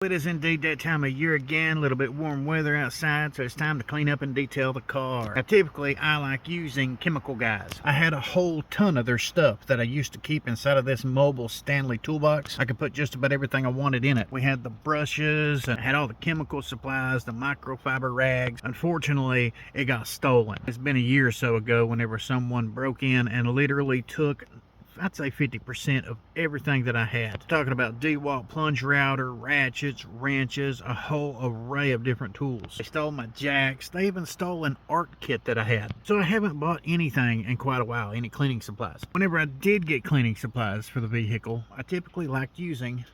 It is indeed that time of year again, a little bit warm weather outside, so it's time to clean up and detail the car. Now typically I like using Chemical Guys. I had a whole ton of their stuff that I used to keep inside of this mobile Stanley toolbox. I could put just about everything I wanted in it. We had the brushes, I had all the chemical supplies, the microfiber rags. Unfortunately, it got stolen. It's been a year or so ago whenever someone broke in and literally took, I'd say 50% of everything that I had. Talking about DeWalt plunge router, ratchets, wrenches, a whole array of different tools. They stole my jacks. They even stole an art kit that I had. So I haven't bought anything in quite a while, any cleaning supplies. Whenever I did get cleaning supplies for the vehicle, I typically liked using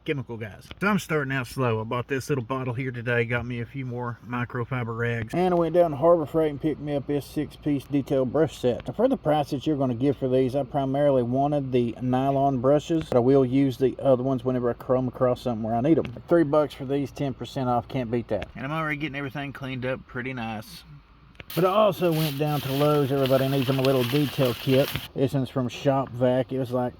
Chemical Guys. So I'm starting out slow. I bought this little bottle here today, got me a few more microfiber rags, and I went down to Harbor Freight and picked me up this 6-piece detail brush set. Now for the price that you're going to give for these, I primarily wanted the nylon brushes, but I will use the other ones whenever I come across something where I need them. $3 for these, 10% off, can't beat that. And I'm already getting everything cleaned up pretty nice. But I also went down to Lowe's. Everybody needs them a little detail kit. This one's from Shop Vac. It was like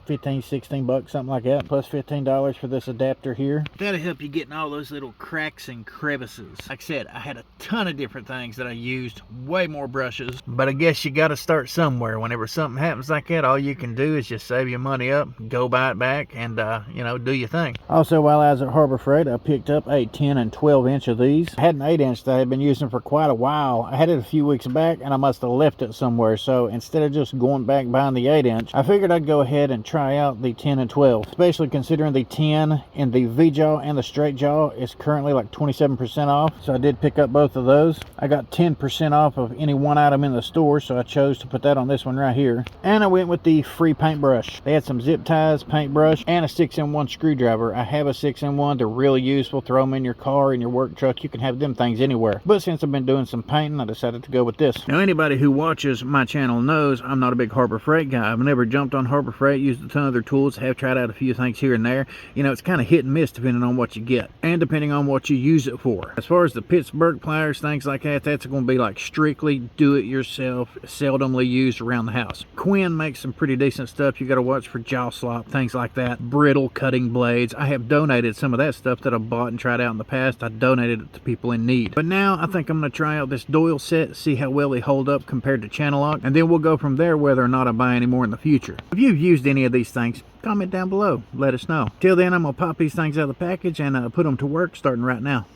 15, 16 bucks, something like that, plus $15 for this adapter here. That'll help you get in all those little cracks and crevices. Like I said, I had a ton of different things that I used, way more brushes, but I guess you got to start somewhere. Whenever something happens like that, all you can do is just save your money up, go buy it back, and you know, do your thing. Also, while I was at Harbor Freight, I picked up a 10 and 12 inch of these. I had an 8 inch that I had been using for quite a while. I had it a few weeks back and I must have left it somewhere, so instead of just going back buying the 8 inch, I figured I'd go ahead and try out the 10 and 12, especially considering the 10 in the V-jaw and the straight jaw is currently like 27% off, so I did pick up both of those. I got 10% off of any one item in the store, so I chose to put that on this one right here. And I went with the free paintbrush. They had some zip ties, paintbrush, and a 6-in-1 screwdriver. I have a 6-in-1. They're really useful. Throw them in your car, in your work truck. You can have them things anywhere, but since I've been doing some painting, I decided to go with this. Now anybody who watches my channel knows I'm not a big Harbor Freight guy. I've never jumped on Harbor Freight, used a ton of their tools, have tried out a few things here and there. You know, it's kind of hit and miss depending on what you get and depending on what you use it for. As far as the Pittsburgh pliers, things like that, that's going to be like strictly do it yourself, seldomly used around the house. Quinn makes some pretty decent stuff. You got to watch for jaw slop, things like that. Brittle cutting blades. I have donated some of that stuff that I bought and tried out in the past. I donated it to people in need. But now I think I'm going to try out this Doyle set, see how well they hold up compared to Channellock, and then we'll go from there whether or not I buy any more in the future. If you've used any of these things, comment down below, let us know. Till then, I'm gonna pop these things out of the package and put them to work starting right now.